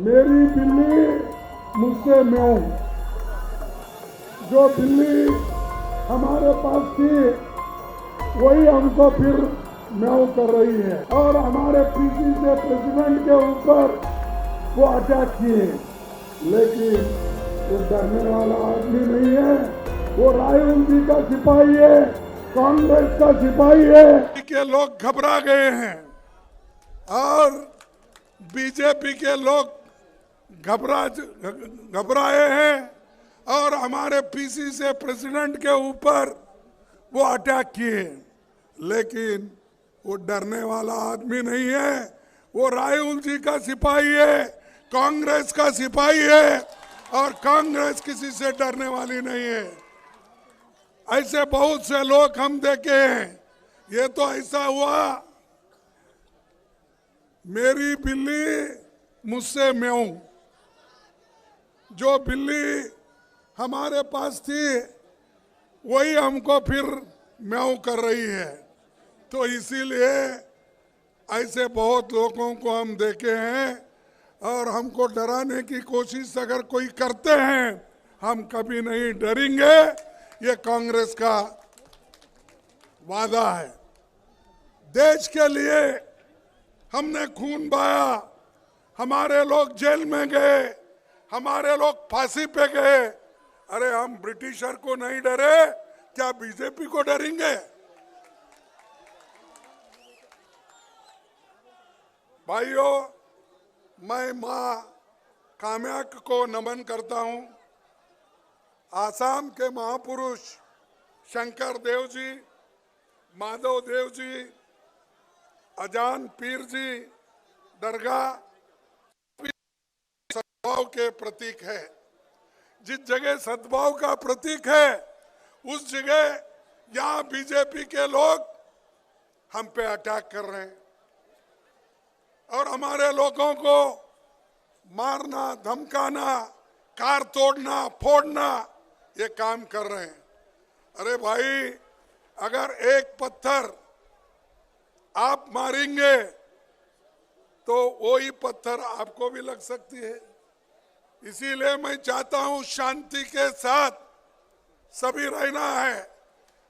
मेरी बिल्ली मुझसे म्याऊं। जो बिल्ली हमारे पास थी वही हमको फिर म्याऊं कर रही है और हमारे पीसी से प्रेसिडेंट के ऊपर वो अटैक किए, लेकिन वो डरने वाला आदमी नहीं है। वो राहुल जी का सिपाही है, कांग्रेस का सिपाही है। के लोग घबरा गए हैं और बीजेपी के लोग घबराए हैं और हमारे पीसी से प्रेसिडेंट के ऊपर वो अटैक किए, लेकिन वो डरने वाला आदमी नहीं है। वो राहुल जी का सिपाही है, कांग्रेस का सिपाही है और कांग्रेस किसी से डरने वाली नहीं है। ऐसे बहुत से लोग हम देखे हैं। ये तो ऐसा हुआ, मेरी बिल्ली मुझसे म्याऊं। जो बिल्ली हमारे पास थी वही हमको फिर म्याऊं कर रही है। तो इसीलिए ऐसे बहुत लोगों को हम देखे हैं और हमको डराने की कोशिश अगर कोई करते हैं, हम कभी नहीं डरेंगे। ये कांग्रेस का वादा है। देश के लिए हमने खून बहाया, हमारे लोग जेल में गए, हमारे लोग फांसी पे गए। अरे हम ब्रिटिशर को नहीं डरे, क्या बीजेपी को डरेंगे? भाइयों, मैं मां कामाख्या को नमन करता हूं। आसाम के महापुरुष शंकर देव जी, माधव देव जी, अजान पीर जी दरगाह सद्भाव के प्रतीक है। जिस जगह सद्भाव का प्रतीक है उस जगह यहाँ बीजेपी के लोग हम पे अटैक कर रहे हैं और हमारे लोगों को मारना, धमकाना, कार तोड़ना, फोड़ना, ये काम कर रहे हैं। अरे भाई, अगर एक पत्थर आप मारेंगे तो वही पत्थर आपको भी लग सकती है। इसीलिए मैं चाहता हूं शांति के साथ सभी रहना है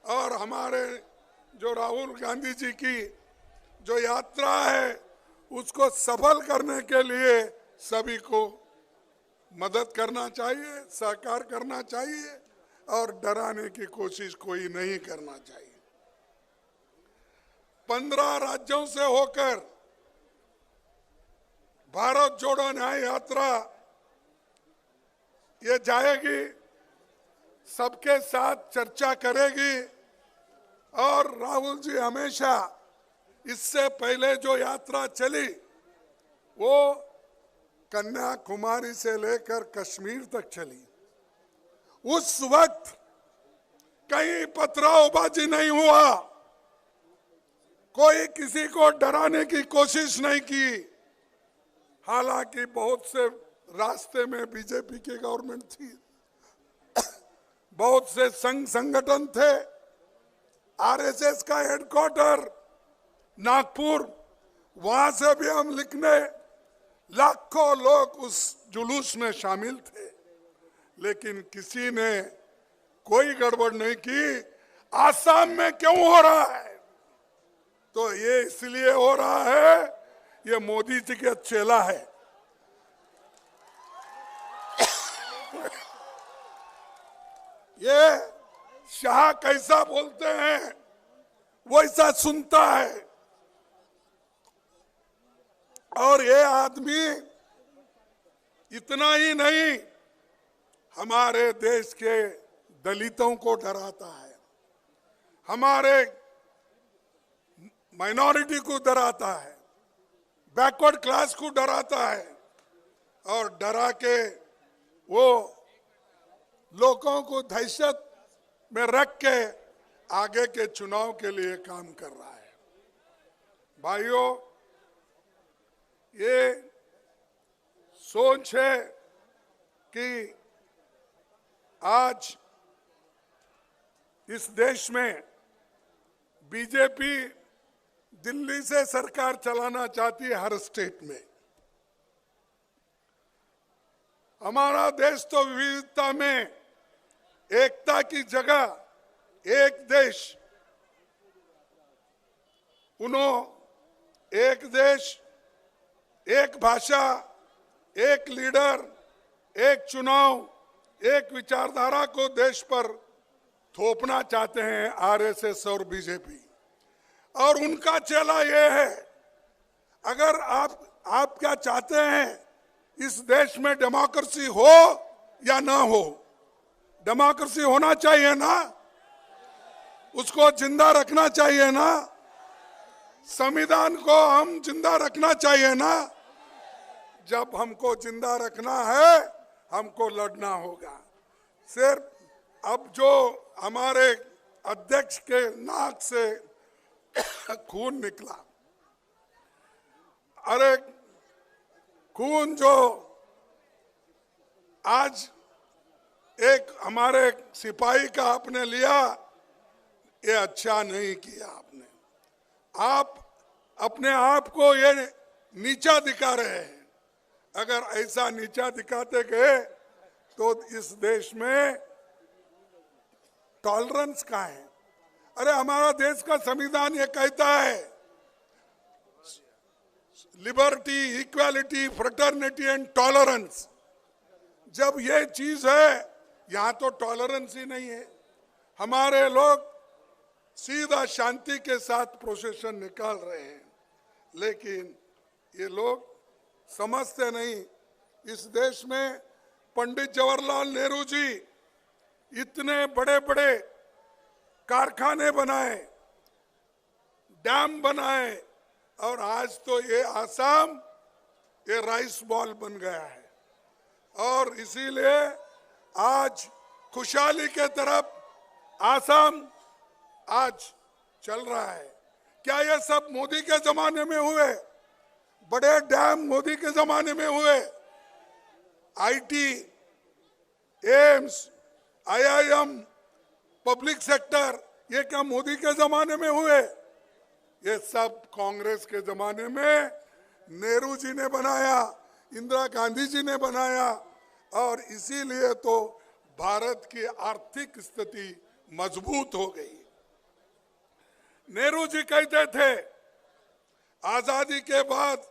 और हमारे जो राहुल गांधी जी की जो यात्रा है उसको सफल करने के लिए सभी को मदद करना चाहिए, सहकार करना चाहिए और डराने की कोशिश कोई नहीं करना चाहिए। 15 राज्यों से होकर भारत जोड़ो न्याय यात्रा ये जाएगी, सबके साथ चर्चा करेगी और राहुल जी हमेशा इससे पहले जो यात्रा चली वो कन्याकुमारी से लेकर कश्मीर तक चली। उस वक्त कहीं पथरावबाजी नहीं हुआ, कोई किसी को डराने की कोशिश नहीं की। हालांकि बहुत से रास्ते में बीजेपी की गवर्नमेंट थी, बहुत से संघ संगठन थे, आरएसएस का हेडक्वार्टर नागपुर, वहां से भी हम लिखने लाखों लोग उस जुलूस में शामिल थे, लेकिन किसी ने कोई गड़बड़ नहीं की। आसाम में क्यों हो रहा है? तो ये इसलिए हो रहा है, ये मोदी जी का चेला है। ये शाह कैसा बोलते हैं वैसा सुनता है और ये आदमी इतना ही नहीं, हमारे देश के दलितों को डराता है, हमारे माइनॉरिटी को डराता है, बैकवर्ड क्लास को डराता है और डरा के वो लोगों को दहशत में रख के आगे के चुनाव के लिए काम कर रहा है। भाइयों, ये सोच है कि आज इस देश में बीजेपी दिल्ली से सरकार चलाना चाहती है हर स्टेट में। हमारा देश तो विविधता में एकता की जगह एक देश, एक देश, एक भाषा, एक लीडर, एक चुनाव, एक विचारधारा को देश पर थोपना चाहते हैं आरएसएस और बीजेपी। और उनका चेला ये है, अगर आप क्या चाहते हैं, इस देश में डेमोक्रेसी हो या ना हो? डेमोक्रेसी होना चाहिए ना, उसको जिंदा रखना चाहिए ना, संविधान को हम जिंदा रखना चाहिए ना। जब हमको जिंदा रखना है, हमको लड़ना होगा। सिर्फ अब जो हमारे अध्यक्ष के नाक से खून निकला, अरे खून जो आज एक हमारे सिपाही का आपने लिया, ये अच्छा नहीं किया आपने। आप अपने आप को ये नीचा दिखा रहे हैं। अगर ऐसा नीचा दिखाते गए तो इस देश में टॉलरेंस कहाँ है? अरे हमारा देश का संविधान ये कहता है, liberty, equality, fraternity and tolerance. जब ये चीज है, यहां तो टॉलरेंस ही नहीं है। हमारे लोग सीधा शांति के साथ प्रोसेशन निकाल रहे हैं, लेकिन ये लोग समझते नहीं। इस देश में पंडित जवाहरलाल नेहरू जी इतने बड़े बड़े कारखाने बनाए, डैम बनाए, और आज तो ये आसाम ये राइस बॉल बन गया है। और इसीलिए आज खुशहाली के तरफ आसाम आज चल रहा है। क्या ये सब मोदी के जमाने में हुए? बड़े डैम मोदी के जमाने में हुए? IT, AIIMS, IIM, public sector, ये क्या मोदी के जमाने में हुए? ये सब कांग्रेस के जमाने में नेहरू जी ने बनाया, इंदिरा गांधी जी ने बनाया। और इसीलिए तो भारत की आर्थिक स्थिति मजबूत हो गई। नेहरू जी कहते थे, आजादी के बाद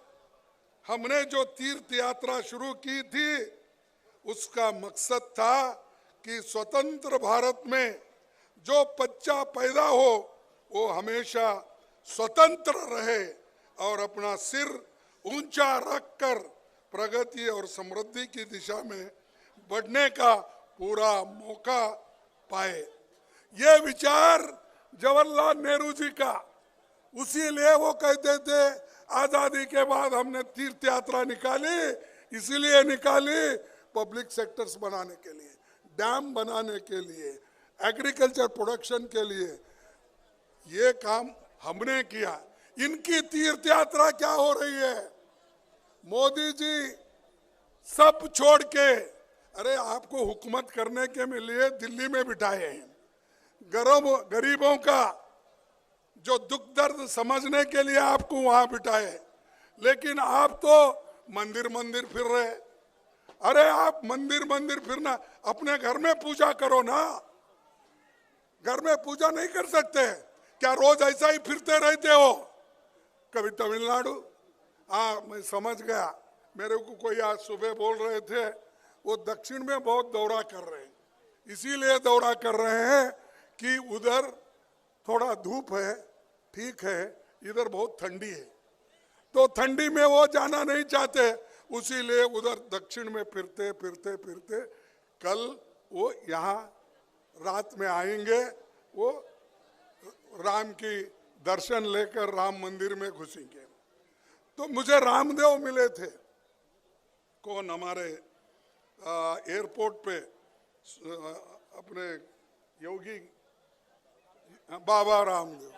हमने जो तीर्थ यात्रा शुरू की थी, उसका मकसद था कि स्वतंत्र भारत में जो बच्चा पैदा हो वो हमेशा स्वतंत्र रहे और अपना सिर ऊंचा रखकर प्रगति और समृद्धि की दिशा में बढ़ने का पूरा मौका पाए। ये विचार जवाहरलाल नेहरू जी का, उसीलिए वो कहते थे आजादी के बाद हमने तीर्थ यात्रा निकाली, इसीलिए निकाली पब्लिक सेक्टर्स बनाने के लिए, डैम बनाने के लिए, एग्रीकल्चर प्रोडक्शन के लिए। ये काम हमने किया। इनकी तीर्थ यात्रा क्या हो रही है? मोदी जी सब छोड़ के, अरे आपको हुकूमत करने के लिए दिल्ली में बिठाए हैं, गरीबों का जो दुख दर्द समझने के लिए आपको वहां बिठाए, लेकिन आप तो मंदिर मंदिर फिर रहे। अरे आप मंदिर मंदिर फिरना, अपने घर में पूजा करो ना। घर में पूजा नहीं कर सकते क्या? रोज ऐसा ही फिरते रहते हो? कभी तमिलनाडु, हाँ मैं समझ गया, मेरे को कोई आज सुबह बोल रहे थे वो दक्षिण में बहुत दौरा कर रहे हैं। इसीलिए दौरा कर रहे हैं कि उधर थोड़ा धूप है, ठीक है, इधर बहुत ठंडी है, तो ठंडी में वो जाना नहीं चाहते, उसीलिए उधर दक्षिण में फिरते फिरते फिरते कल वो यहाँ रात में आएंगे, वो राम की दर्शन लेकर राम मंदिर में घुसेंगे। तो मुझे रामदेव मिले थे, कौन हमारे एयरपोर्ट पे अपने योगी बाबा रामदेव,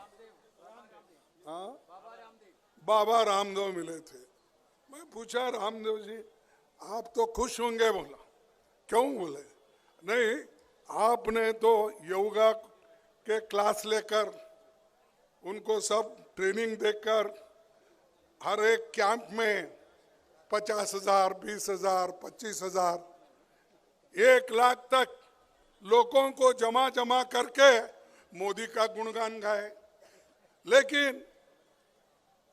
हाँ बाबा रामदेव मिले थे। मैं पूछा रामदेव जी आप तो खुश होंगे? बोला क्यों? बोले नहीं, आपने तो योगा के क्लास लेकर उनको सब ट्रेनिंग देकर हर एक कैंप में 50,000, 20,000, 25,000 1 लाख तक लोगों को जमा जमा करके मोदी का गुणगान गाए, लेकिन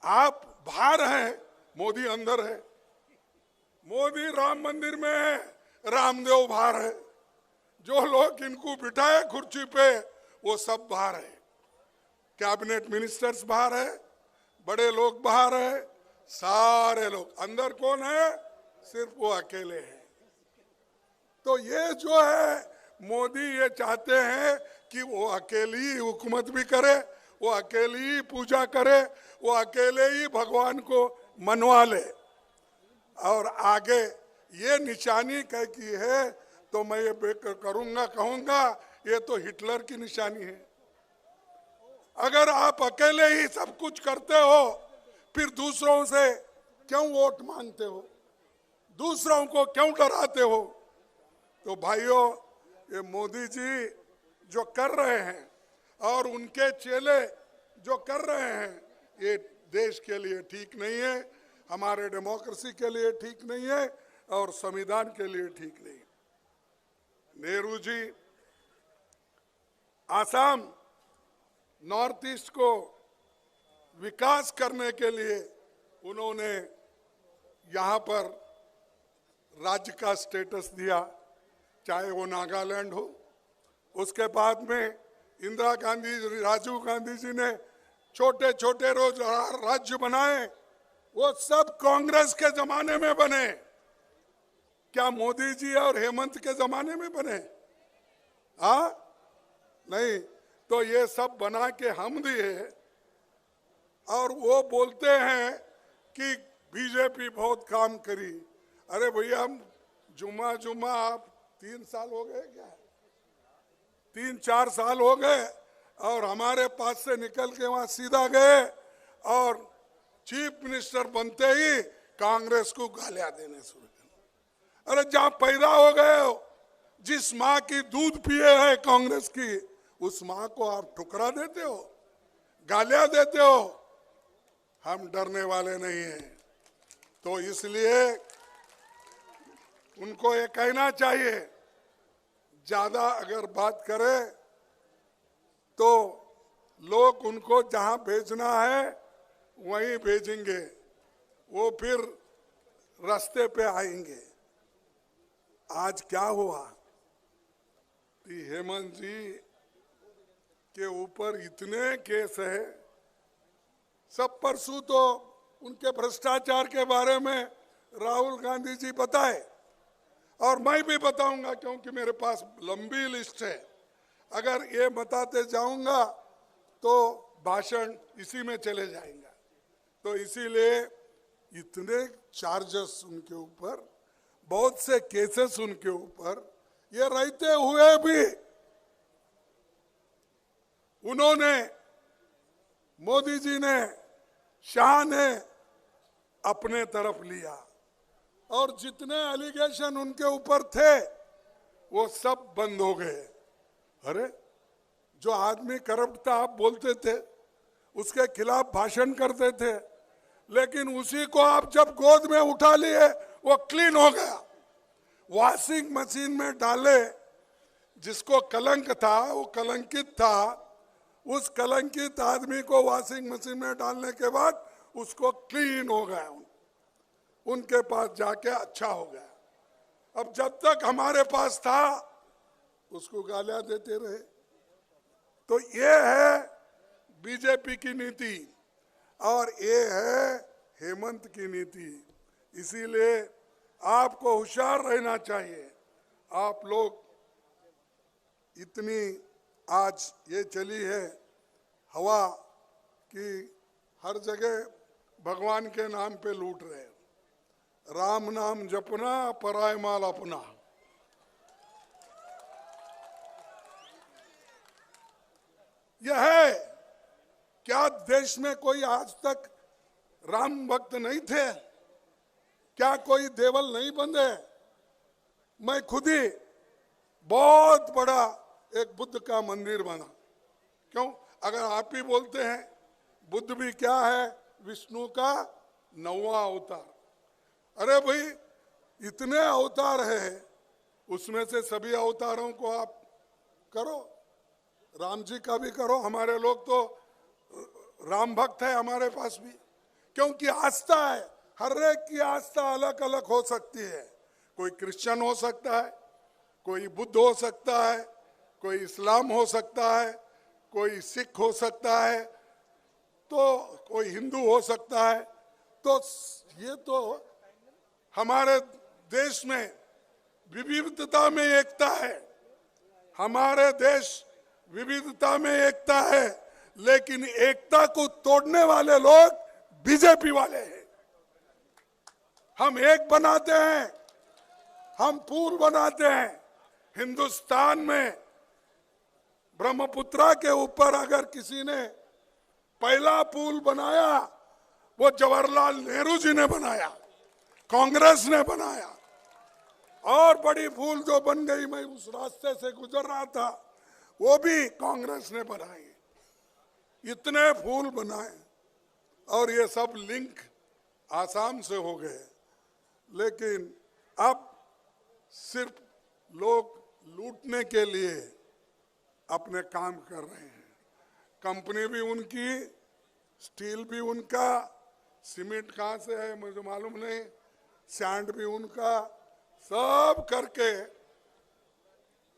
आप बाहर हैं, मोदी अंदर है। मोदी राम मंदिर में है, रामदेव बाहर है। जो लोग इनको बिठाए कुर्सी पे वो सब बाहर है। कैबिनेट मिनिस्टर्स बाहर है, बड़े लोग बाहर है, सारे लोग अंदर। कौन है? सिर्फ वो अकेले हैं। तो ये जो है मोदी ये चाहते हैं कि वो अकेली हुकूमत भी करे, वो अकेली ही पूजा करे, वो अकेले ही भगवान को मनवा ले। और आगे ये निशानी कह की है तो मैं ये करूंगा कहूंगा ये तो हिटलर की निशानी है। अगर आप अकेले ही सब कुछ करते हो फिर दूसरों से क्यों वोट मांगते हो, दूसरों को क्यों डराते हो? तो भाइयों, ये मोदी जी जो कर रहे हैं और उनके चेले जो कर रहे हैं ये देश के लिए ठीक नहीं है, हमारे डेमोक्रेसी के लिए ठीक नहीं है और संविधान के लिए ठीक नहीं। नेहरू जी आसाम नॉर्थ ईस्ट को विकास करने के लिए उन्होंने यहाँ पर राज्य का स्टेटस दिया, चाहे वो नागालैंड हो। उसके बाद में इंदिरा गांधी, राजीव गांधी जी ने छोटे छोटे रोज राज्य बनाए, वो सब कांग्रेस के जमाने में बने। क्या मोदी जी और हेमंत के जमाने में बने? हाँ, नहीं। तो ये सब बना के हम दिए और वो बोलते हैं कि बीजेपी बहुत काम करी। अरे भैया, हम जुम्मा आप 3 साल हो गए क्या? 3-4 साल हो गए और हमारे पास से निकल के वहां सीधा गए और चीफ मिनिस्टर बनते ही कांग्रेस को गालियां देने शुरू कर। अरे जहां पैदा हो गए हो, जिस माँ की दूध पिए है कांग्रेस की, उस माँ को आप ठुकरा देते हो, गालियां देते हो। हम डरने वाले नहीं हैं। तो इसलिए उनको ये कहना चाहिए, ज्यादा अगर बात करे तो लोग उनको जहां भेजना है वहीं भेजेंगे, वो फिर रास्ते पे आएंगे। आज क्या हुआ कि हेमंत जी के ऊपर इतने केस है। सब परसों तो उनके भ्रष्टाचार के बारे में राहुल गांधी जी बताए और मैं भी बताऊंगा, क्योंकि मेरे पास लंबी लिस्ट है। अगर ये बताते जाऊंगा तो भाषण इसी में चले जाएंगे। तो इसीलिए इतने चार्जेस उनके ऊपर, बहुत से केसेस उनके ऊपर, ये रहते हुए भी उन्होंने, मोदी जी ने, शाह ने अपने तरफ लिया और जितने एलिगेशन उनके ऊपर थे वो सब बंद हो गए। अरे जो आदमी करप्ट था आप बोलते थे, उसके खिलाफ भाषण करते थे, लेकिन उसी को आप जब गोद में उठा लिए वो क्लीन हो गया। वॉशिंग मशीन में डाले, जिसको कलंक था वो कलंकित था, उस कलंकित आदमी को वॉशिंग मशीन में डालने के बाद उसको क्लीन हो गया, उनके पास जाके अच्छा हो गया। अब जब तक हमारे पास था उसको गालियां देते रहे। तो ये है बीजेपी की नीति और ये है हेमंत की नीति। इसीलिए आपको होशियार रहना चाहिए। आप लोग इतनी आज ये चली है हवा कि हर जगह भगवान के नाम पे लूट रहे हैं। राम नाम जपना, पराय माल अपना। यह है क्या देश में कोई आज तक राम भक्त नहीं थे? क्या कोई देवल नहीं बंधे? मैं खुद ही बहुत बड़ा एक बुद्ध का मंदिर बना। क्यों? अगर आप ही बोलते हैं बुद्ध भी क्या है? विष्णु का 9वां अवतार। अरे भाई, इतने अवतार है उसमें से सभी अवतारों को आप करो, राम जी का भी करो। हमारे लोग तो राम भक्त है हमारे पास भी, क्योंकि आस्था है, हर एक की आस्था अलग अलग हो सकती है। कोई क्रिश्चियन हो सकता है, कोई बुद्ध हो सकता है, कोई इस्लाम हो सकता है, कोई सिख हो सकता है, तो कोई हिंदू हो सकता है। तो ये तो हमारे देश में विविधता में एकता है, हमारे देश विविधता में एकता है, लेकिन एकता को तोड़ने वाले लोग बीजेपी वाले हैं। हम एक बनाते हैं, हम पुल बनाते हैं। हिंदुस्तान में ब्रह्मपुत्रा के ऊपर अगर किसी ने पहला पुल बनाया, वो जवाहरलाल नेहरू जी ने बनाया, कांग्रेस ने बनाया। और बड़ी पुल जो बन गई, मैं उस रास्ते से गुजर रहा था, वो भी कांग्रेस ने बनाई। इतने पुल बनाए और ये सब लिंक आसाम से हो गए, लेकिन अब सिर्फ लोग लूटने के लिए अपने काम कर रहे हैं। कंपनी भी उनकी, स्टील भी उनका, सीमेंट कहाँ से है मुझे मालूम नहीं, सैंड भी उनका, सब करके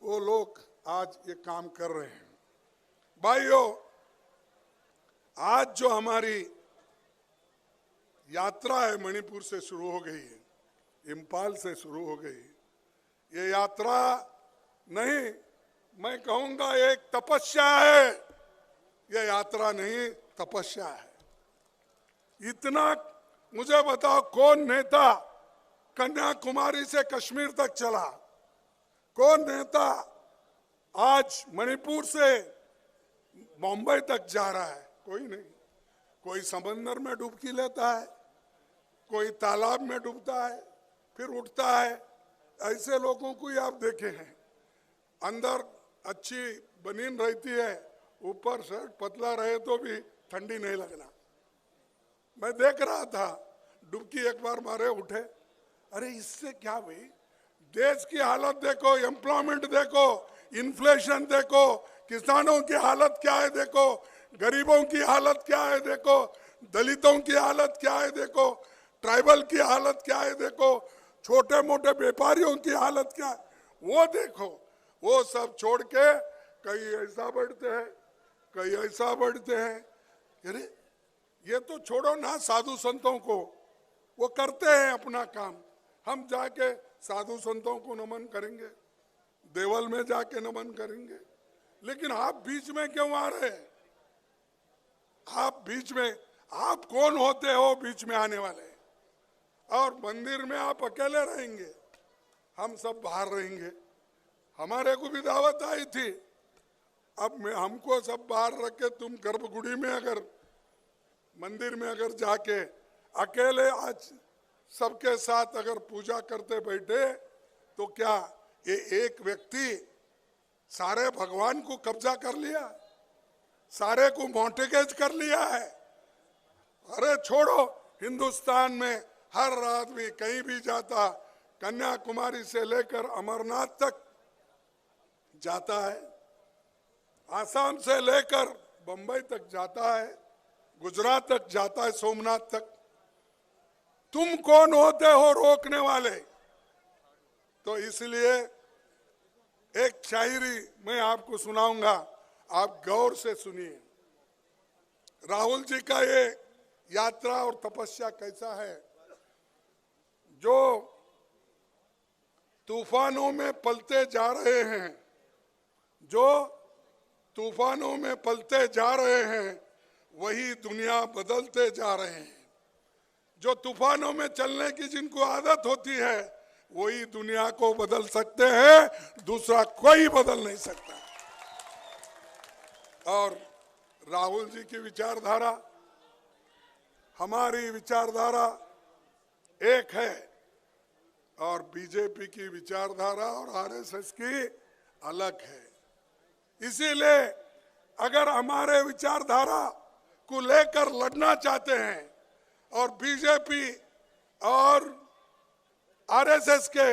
वो लोग आज ये काम कर रहे हैं। भाइयों, आज जो हमारी यात्रा है मणिपुर से शुरू हो गई है, इम्फाल से शुरू हो गई। ये यात्रा नहीं, मैं कहूंगा एक तपस्या है। ये यात्रा नहीं, तपस्या है। इतना मुझे बताओ, कौन नेता कन्याकुमारी से कश्मीर तक चला? कौन नेता आज मणिपुर से बॉम्बे तक जा रहा है? कोई नहीं। कोई समंदर में डुबकी लेता है, कोई तालाब में डूबता है, फिर उठता है। ऐसे लोगों को ही आप देखे हैं। अंदर अच्छी बनीन रहती है, ऊपर शर्ट पतला रहे तो भी ठंडी नहीं लगना। मैं देख रहा था, डुबकी एक बार मारे उठे। अरे इससे क्या भाई, देश की हालत देखो, एम्प्लॉयमेंट देखो, इन्फ्लेशन देखो, किसानों की हालत क्या है देखो, गरीबों की हालत क्या है देखो, दलितों की हालत क्या है देखो, ट्राइबल की हालत क्या है देखो, छोटे मोटे व्यापारियों की हालत क्या है वो देखो। वो सब छोड़ के कहीं ऐसा बढ़ते हैं, कहीं ऐसा बढ़ते हैं। अरे ये तो छोड़ो ना साधु संतों को, वो करते हैं अपना काम। हम जाके साधु संतों को नमन करेंगे, देवल में जाके नमन करेंगे, लेकिन आप बीच में क्यों आ रहे हैं? आप बीच में, आप कौन होते हो बीच में आने वाले? और मंदिर में आप अकेले रहेंगे, हम सब बाहर रहेंगे। हमारे को भी दावत आई थी, अब मैं हमको सब बाहर रख के तुम गर्भगुड़ी में अगर मंदिर में अगर जाके अकेले आज सबके साथ अगर पूजा करते बैठे तो क्या ये एक व्यक्ति सारे भगवान को कब्जा कर लिया, सारे को मॉर्टगेज कर लिया है? अरे छोड़ो, हिंदुस्तान में हर आदमी कहीं भी जाता, कन्याकुमारी से लेकर अमरनाथ तक जाता है, आसाम से लेकर बंबई तक जाता है, गुजरात तक जाता है, सोमनाथ तक। तुम कौन होते हो रोकने वाले? तो इसलिए एक शायरी मैं आपको सुनाऊंगा, आप गौर से सुनिए। राहुल जी का ये यात्रा और तपस्या कैसा है। जो तूफानों में पलते जा रहे हैं, जो तूफानों में पलते जा रहे हैं, वही दुनिया बदलते जा रहे हैं। जो तूफानों में चलने की जिनको आदत होती है, वही दुनिया को बदल सकते हैं, दूसरा कोई बदल नहीं सकता। और राहुल जी की विचारधारा, हमारी विचारधारा एक है, और बीजेपी की विचारधारा और आरएसएस की अलग है। इसीलिए अगर हमारे विचारधारा को लेकर लड़ना चाहते हैं और बीजेपी और आरएसएस के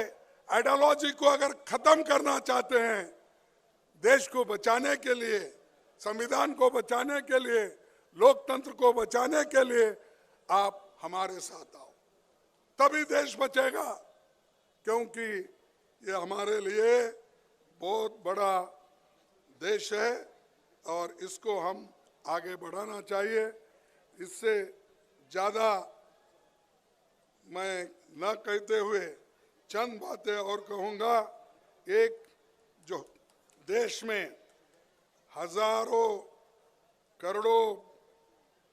आइडियोलॉजी को अगर खत्म करना चाहते हैं, देश को बचाने के लिए, संविधान को बचाने के लिए, लोकतंत्र को बचाने के लिए आप हमारे साथ आओ, तभी देश बचेगा। क्योंकि ये हमारे लिए बहुत बड़ा देश है और इसको हम आगे बढ़ाना चाहिए। इससे ज़्यादा मैं न कहते हुए चंद बातें और कहूँगा। एक, जो देश में हजारों करोड़ों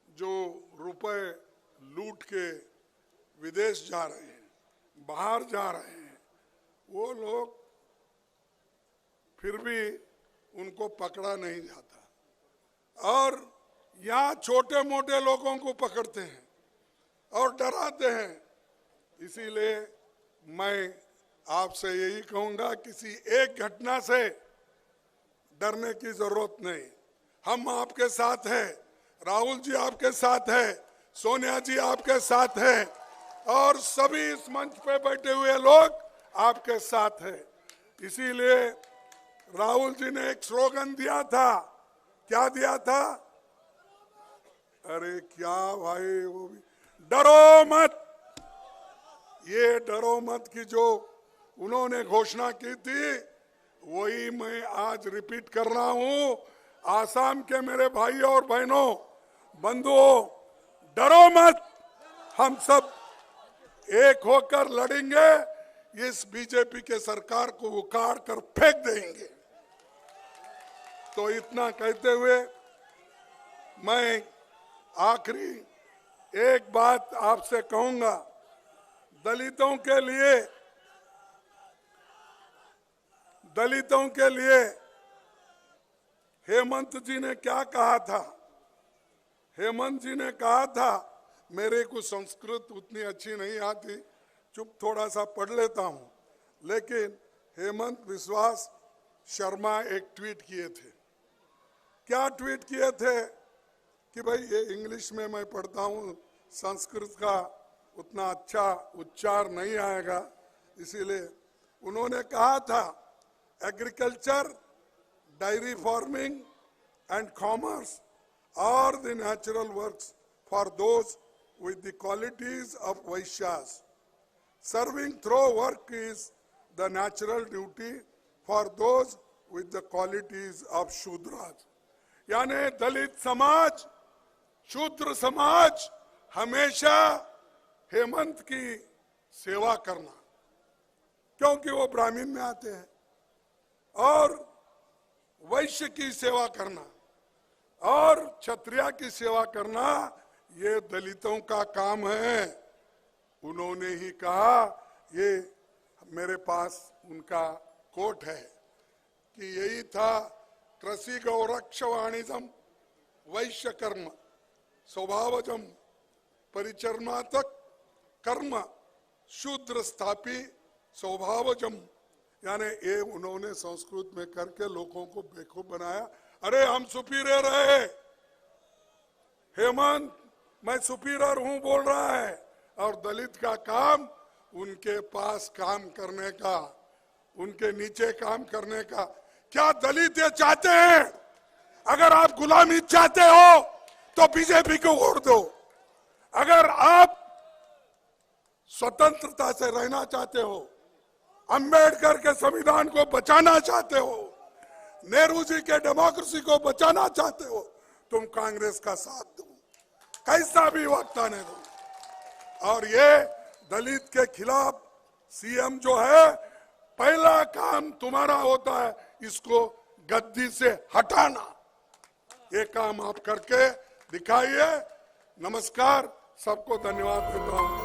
जो रुपए लूट के विदेश जा रहे हैं, बाहर जा रहे हैं, वो लोग फिर भी उनको पकड़ा नहीं जाता और यहाँ छोटे मोटे लोगों को पकड़ते हैं और डराते हैं। इसीलिए मैं आपसे यही कहूँगा, किसी एक घटना से डरने की जरूरत नहीं। हम आपके साथ हैं, राहुल जी आपके साथ हैं, सोनिया जी आपके साथ हैं और सभी इस मंच पे बैठे हुए लोग आपके साथ हैं। इसीलिए राहुल जी ने एक स्लोगन दिया था। क्या दिया था? अरे क्या भाई, वो भी डरो मत। ये डरो मत की जो उन्होंने घोषणा की थी, वही मैं आज रिपीट कर रहा हूं। आसाम के मेरे भाई और बहनों, बंधुओं, डरो मत। हम सब एक होकर लड़ेंगे, इस बीजेपी के सरकार को उखाड़ कर फेंक देंगे। तो इतना कहते हुए मैं आखिरी एक बात आपसे कहूंगा। दलितों के लिए हेमंत जी ने क्या कहा था? हेमंत जी ने कहा था, मेरे को संस्कृत उतनी अच्छी नहीं आती, चुप थोड़ा सा पढ़ लेता हूं, लेकिन हेमंत विश्वास शर्मा एक ट्वीट किए थे। क्या ट्वीट किए थे कि भाई ये इंग्लिश में मैं पढ़ता हूं, संस्कृत का उतना अच्छा उच्चार नहीं आएगा, इसीलिए उन्होंने कहा था, agriculture, dairy farming and commerce are the natural works for those with the qualities of Vaishyas. Serving through work is the natural duty for those with the qualities of Shudras. यानी दलित समाज, शूद्र समाज हमेशा हेमंत की सेवा करना, क्योंकि वो ब्राह्मण में आते हैं, और वैश्य की सेवा करना और क्षत्रिय की सेवा करना, ये दलितों का काम है। उन्होंने ही कहा, ये मेरे पास उनका कोट है कि यही था, कृषि गौरक्ष वाणिज्यम वैश्य कर्म स्वभावजम परिचर्मातक कर्म शूद्र स्थापी स्वभावजम। यानी ये उन्होंने संस्कृत में करके लोगों को बेवकूफ बनाया। अरे हम सुपीरियर है, हेमंत मैं सुपीरियर हूं बोल रहा है, और दलित का काम उनके पास काम करने का, उनके नीचे काम करने का। क्या दलित ये चाहते हैं? अगर आप गुलामी चाहते हो तो बीजेपी को वोट दो। अगर आप स्वतंत्रता से रहना चाहते हो, अंबेडकर के संविधान को बचाना चाहते हो, नेहरू जी के डेमोक्रेसी को बचाना चाहते हो, तुम कांग्रेस का साथ दो, कैसा भी वक्त आने दो। और ये दलित के खिलाफ सीएम जो है, पहला काम तुम्हारा होता है इसको गद्दी से हटाना। ये काम आप करके दिखाइए। नमस्कार, सबको धन्यवाद देता हूं।